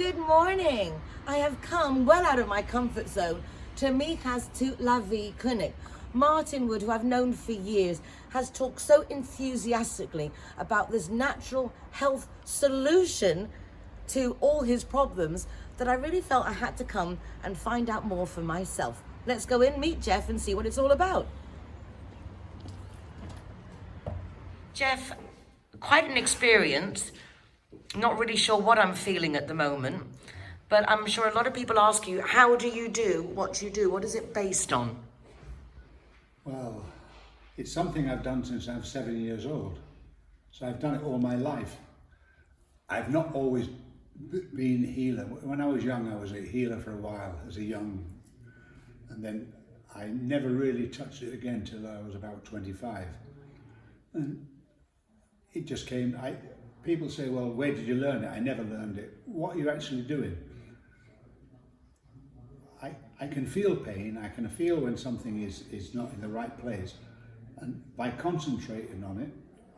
Good morning. I have come well out of my comfort zone to Mika's to Vie Clinic. Martin Wood, who I've known for years, has talked so enthusiastically about this natural health solution to all his problems that I really felt I had to come and find out more for myself. Let's go in, meet Jeff, and see what it's all about. Jeff, quite an experience. Not really sure what I'm feeling at the moment, but I'm sure a lot of people ask you, how do you do what you do? What is it based on? Well, it's something I've done since I was 7 years old. So I've done it all my life. I've not always been a healer. When I was young, I was a healer for a while as a young, and then I never really touched it again till I was about 25. And it just came, people say, well, where did you learn it? I never learned it. What are you actually doing? I can feel pain, I can feel when something is not in the right place. And by concentrating on it,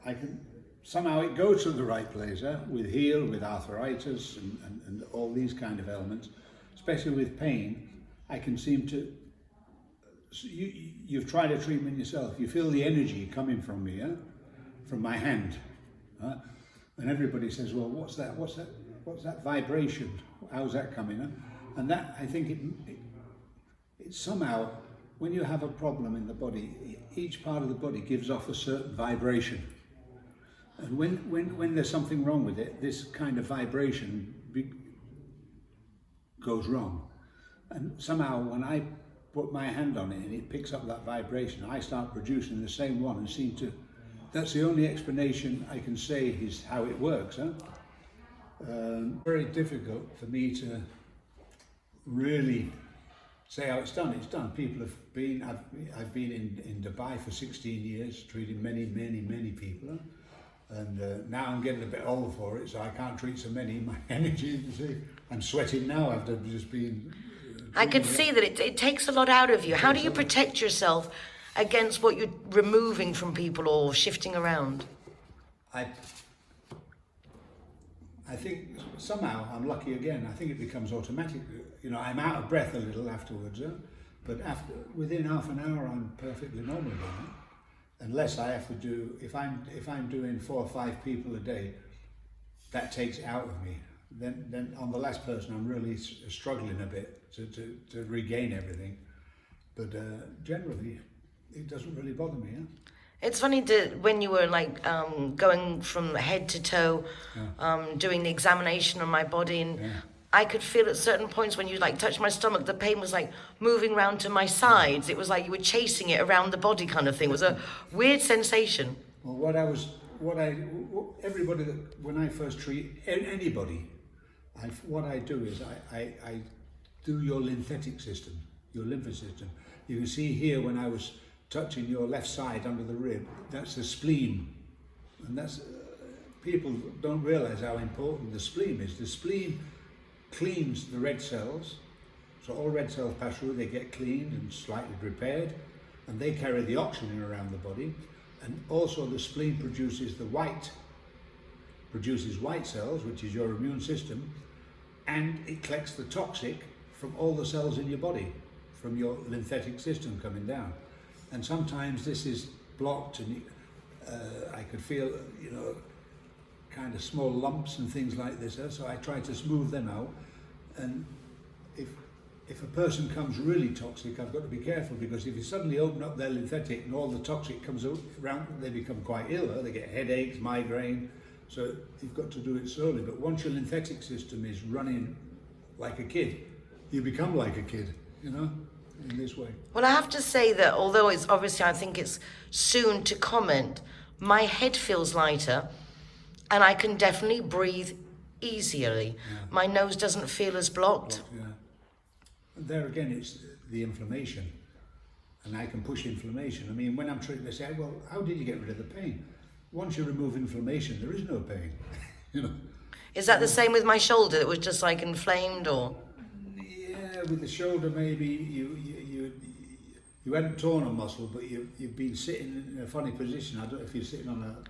I can, somehow it goes to the right place, with heal, with arthritis and all these kind of elements. Especially with pain, I can seem to, you've tried a treatment yourself, you feel the energy coming from me, from my hand. And everybody says, well, what's that vibration? How's that coming? And that, I think it's somehow, when you have a problem in the body, each part of the body gives off a certain vibration. And when there's something wrong with it, this kind of vibration goes wrong. And somehow when I put my hand on it and it picks up that vibration, I start producing the same one and seem to, that's the only explanation I can say is how it works. Very difficult for me to really say how it's done. It's done. People have been, I've been in Dubai for 16 years, treating many people. And now I'm getting a bit old for it, so I can't treat so many. My energy, you see, I'm sweating now after just being... I could see that it takes a lot out of you. How do you protect yourself against what you're removing from people or shifting around? I think somehow I'm lucky again. I think it becomes automatic. You know, I'm out of breath a little afterwards, but within half an hour I'm perfectly normal again. Unless I have to do, if I'm doing 4 or 5 people a day, that takes it out of me. Then on the last person I'm really struggling a bit to regain everything. But generally, it doesn't really bother me. It's funny when you were like going from head to toe, doing the examination on my body, and I could feel at certain points when you like touched my stomach, the pain was like moving around to my sides. It was like you were chasing it around the body, kind of thing. It was a weird sensation. Well, everybody that when I first treat anybody, what I do is I do your lymphatic system, your lymph system. You can see here when I was touching your left side under the rib, that's the spleen. And that's, people don't realize how important the spleen is. The spleen cleans the red cells. So all red cells pass through, they get cleaned and slightly repaired, and they carry the oxygen around the body. And also the spleen produces white cells, which is your immune system, and it collects the toxic from all the cells in your body, from your lymphatic system coming down. And sometimes this is blocked, and I could feel, you know, kind of small lumps and things like this. So I try to smooth them out. And if a person comes really toxic, I've got to be careful, because if you suddenly open up their lymphatic and all the toxic comes out around, they become quite ill. They get headaches, migraine. So you've got to do it slowly. But once your lymphatic system is running like a kid, you become like a kid, you know, in this way. Well, I have to say that although it's obviously, I think it's soon to comment, my head feels lighter and I can definitely breathe easily. Yeah. My nose doesn't feel as blocked. Yeah. And there again, it's the inflammation, and I can push inflammation. I mean, when I'm treating, they say, well, how did you get rid of the pain? Once you remove inflammation, there is no pain. You know. Is that the same with my shoulder? It was just like inflamed, or? Yeah, with the shoulder, maybe you hadn't torn a muscle, but you've been sitting in a funny position. I don't know if you're sitting on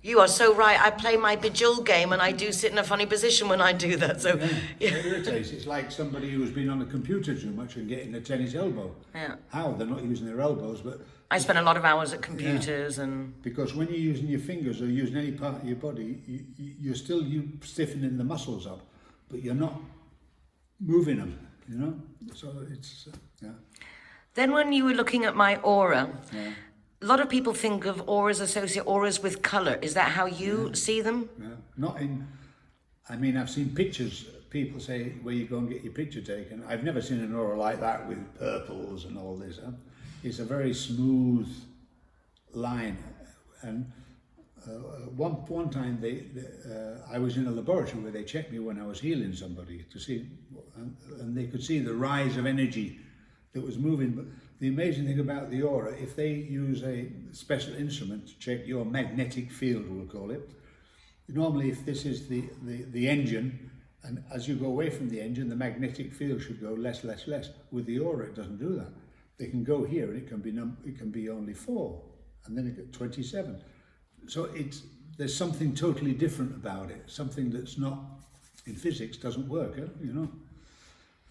You are so right. I play my bejeweled game and I do sit in a funny position when I do that. So, Yeah. It irritates. It's like somebody who's been on the computer too much and getting a tennis elbow. Yeah. How? They're not using their elbows, but... I spend a lot of hours at computers and... Because when you're using your fingers or using any part of your body, you're still stiffening the muscles up, but you're not moving them, you know? So it's, yeah. Then when you were looking at my aura, Yeah. a lot of people think of associate auras with colour. Is that how you see them? Yeah. Not in, I mean, I've seen pictures, people say, where you go and get your picture taken. I've never seen an aura like that with purples and all this. Huh? It's a very smooth line. And one time I was in a laboratory where they checked me when I was healing somebody to see, and they could see the rise of energy that was moving. But the amazing thing about the aura, if they use a special instrument to check your magnetic field, we'll call it, normally if this is the engine, and as you go away from the engine, the magnetic field should go less. With the aura, it doesn't do that. They can go here, and it can be only 4, and then it gets 27. So there's something totally different about it. Something that's not in physics doesn't work, you know.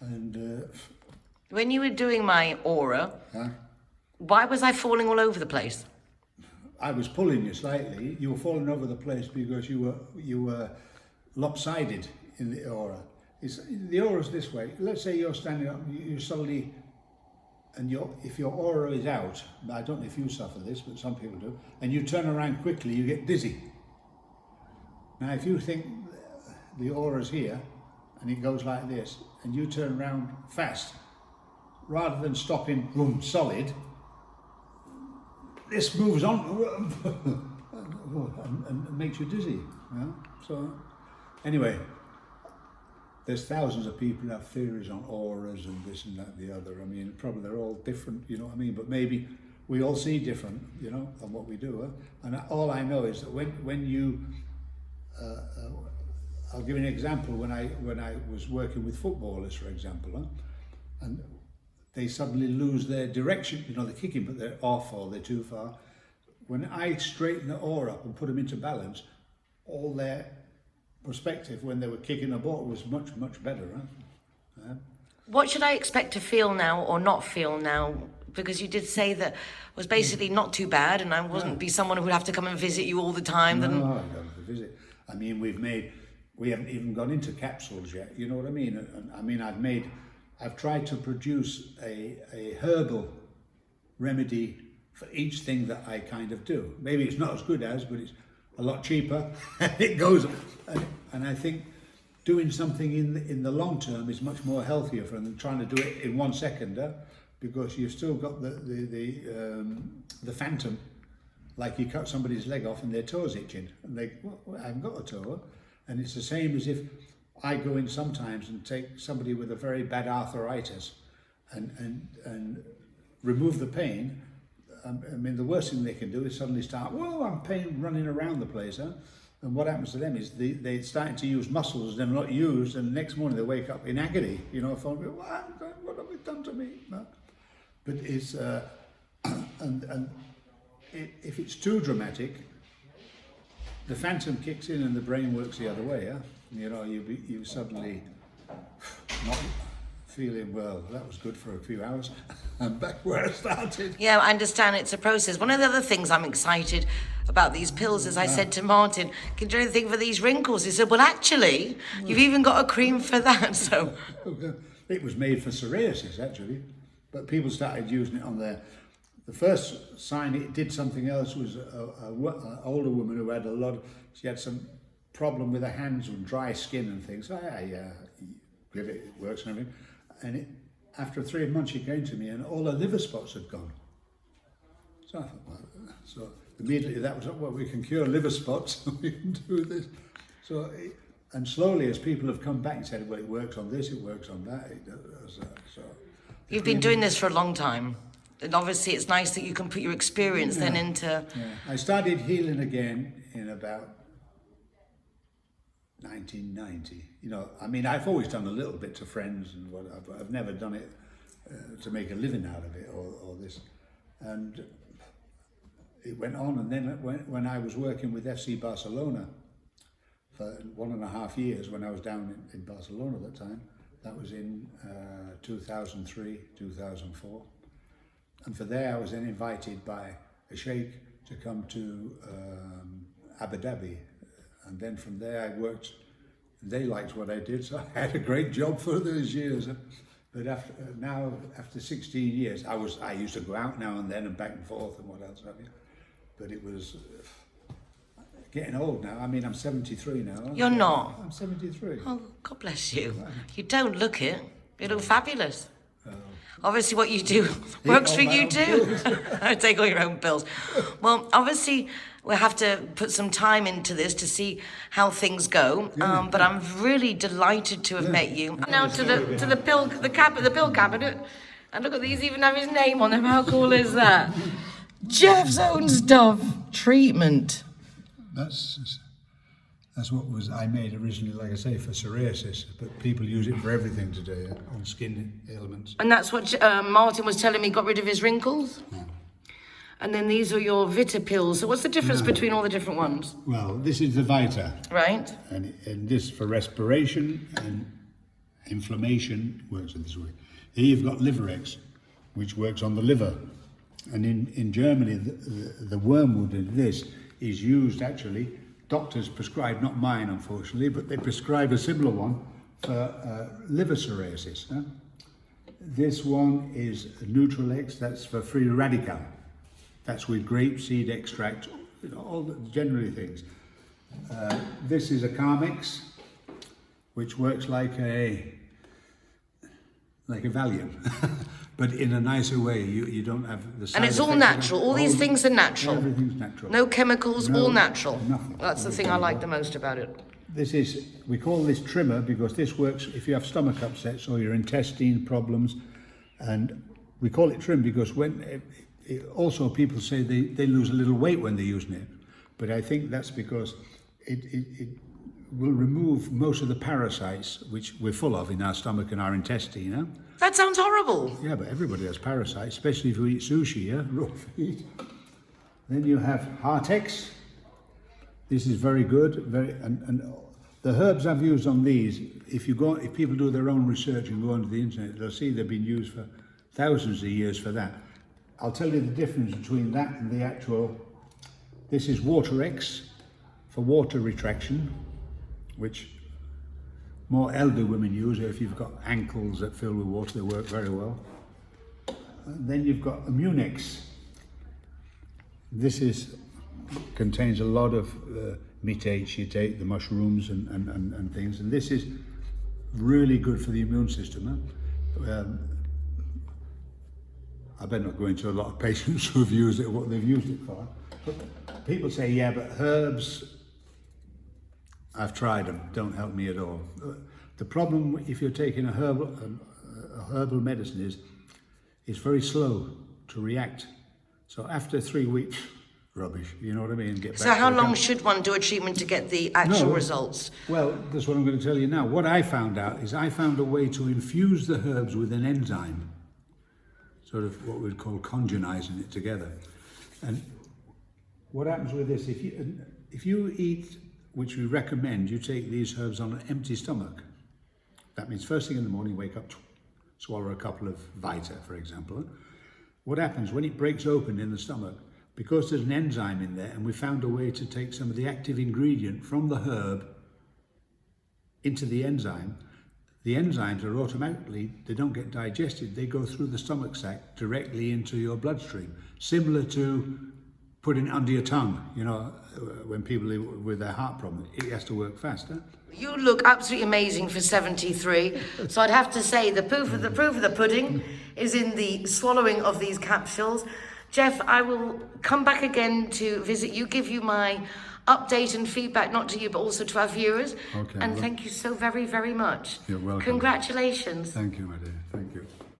And When you were doing my aura, why was I falling all over the place? I was pulling you slightly. You were falling over the place because you were lopsided in the aura. The aura's this way. Let's say you're standing up, you suddenly, and if your aura is out, I don't know if you suffer this, but some people do, and you turn around quickly, you get dizzy. Now, if you think the aura's here, and it goes like this, and you turn around fast, rather than stopping, boom, solid, this moves on and makes you dizzy. Yeah? So, anyway, there's thousands of people who have theories on auras and this and that and the other. I mean, probably they're all different, you know what I mean? But maybe we all see different, you know, on what we do. Huh? And all I know is that when you, I'll give you an example. When I was working with footballers, for example, huh? And they suddenly lose their direction, you know, they're kicking, but they're off or they're too far. When I straighten the aura up and put them into balance, all their perspective when they were kicking the ball was much better. Huh? What should I expect to feel now or not feel now? Because you did say that was basically not too bad, and I wouldn't be someone who would have to come and visit you all the time. No, I don't have to visit. I mean, we haven't even gone into capsules yet, you know what I mean? And I mean, I've tried to produce a herbal remedy for each thing that I kind of do. Maybe it's not as good as, but it's a lot cheaper. It goes, and I think doing something in the long term is much more healthier than trying to do it in 1 second, because you've still got the phantom, like you cut somebody's leg off and their toe's itching, and they, well, I haven't got a toe, and it's the same as if I go in sometimes and take somebody with a very bad arthritis and remove the pain. I mean, the worst thing they can do is suddenly start, whoa, I'm pain running around the place. Huh? And what happens to them is they're starting to use muscles they're not used, and the next morning they wake up in agony, you know, what have you done to me? No. But it's, if it's too dramatic, the phantom kicks in and the brain works the other way. Huh? You know, you suddenly not feeling, well, that was good for a few hours. I'm back where I started. Yeah, I understand it's a process. One of the other things I'm excited about these pills is I said to Martin, can you do anything for these wrinkles? He said, well, actually, you've even got a cream for that. So it was made for psoriasis, actually, but people started using it on their... The first sign it did something else was an older woman who had she had some problem with her hands and dry skin and things. So give it works and everything. And after 3 months, she came to me, and all her liver spots had gone. So I thought, well, so immediately that was, well, we can cure liver spots, we can do this. So, and slowly, as people have come back and said, well, it works on this, it works on that, it does that. So you've been doing this for a long time. And obviously, it's nice that you can put your experience then into... Yeah. I started healing again in about 1990. You know, I mean, I've always done a little bit to friends and whatever, but I've never done it to make a living out of it or this. And it went on, and then when I was working with FC Barcelona for 1.5 years, when I was down in Barcelona at that time, that was in 2003, 2004. And for there I was then invited by a sheikh to come to Abu Dhabi. And then from there I worked, they liked what I did, so I had a great job for those years. But after 16 years, I used to go out now and then and back and forth and what else have you. But it was getting old now. I mean, I'm 73 now. You're not? I'm 73. Oh, God bless you. You don't look it. You look fabulous. Obviously what you do works for you too. I take all your own pills. Well, obviously we'll have to put some time into this to see how things go. But I'm really delighted to have met you. Now to the pill cabinet. And look at these, even have his name on them. How cool is that? Jeff's own stuff. Treatment. That's what I made originally, like I say, for psoriasis, but people use it for everything today, on skin ailments. And that's what Martin was telling me, got rid of his wrinkles? Yeah. And then these are your Vita pills. So what's the difference between all the different ones? Well, this is the Vita. Right. And this for respiration and inflammation works in this way. Here you've got Liverex, which works on the liver. And in Germany, the wormwood in this is used actually. Doctors prescribe, not mine unfortunately, but they prescribe a similar one for liver cirrhosis. Huh? This one is Neutralex, that's for free radical. That's with grapeseed extract, all the generally things. This is a Carmex, which works like a Valium. But in a nicer way, you don't have the side And it's all effects. natural. All these things are natural. Everything's natural. No chemicals, all natural. Nothing. That's the thing I like the most about it. We call this trimmer because this works if you have stomach upsets or your intestine problems. And we call it trim because also people say they lose a little weight when they're using it. But I think that's because it will remove most of the parasites which we're full of in our stomach and our intestine. Huh? That sounds horrible. Yeah, but everybody has parasites, especially if you eat sushi, yeah? Raw feed. Then you have Heartex. This is very good. And the herbs I've used on these, if people do their own research and go onto the internet, they'll see they've been used for thousands of years for that. I'll tell you the difference between that and the actual. This is Waterex for water retraction, which more elder women use. If you've got ankles that fill with water, they work very well. And then you've got Immunex. This contains a lot of shiitake, the mushrooms and things, and this is really good for the immune system. Huh? I better not go into a lot of patients who've used it, what they've used it for. But people say, yeah, but herbs, I've tried them, don't help me at all. The problem if you're taking a herbal medicine is it's very slow to react. So after 3 weeks, rubbish, you know what I mean? Get back So how long should one do a treatment to get the actual results? Well, that's what I'm going to tell you now. What I found out is I found a way to infuse the herbs with an enzyme, sort of what we'd call congenizing it together. And what happens with this, if you eat, which we recommend, you take these herbs on an empty stomach. That means first thing in the morning, wake up, swallow a couple of Vita, for example. What happens when it breaks open in the stomach, because there's an enzyme in there, and we found a way to take some of the active ingredient from the herb into the enzymes are automatically, they don't get digested, they go through the stomach sac directly into your bloodstream, similar to putting it under your tongue, you know, when people live with their heart problem, it has to work faster. You look absolutely amazing for 73. So I'd have to say the proof of the pudding is in the swallowing of these capsules. Jeff, I will come back again to visit you, give you my update and feedback, not to you, but also to our viewers. Okay, and thank you so very, very much. You're welcome. Congratulations. Thank you, my dear.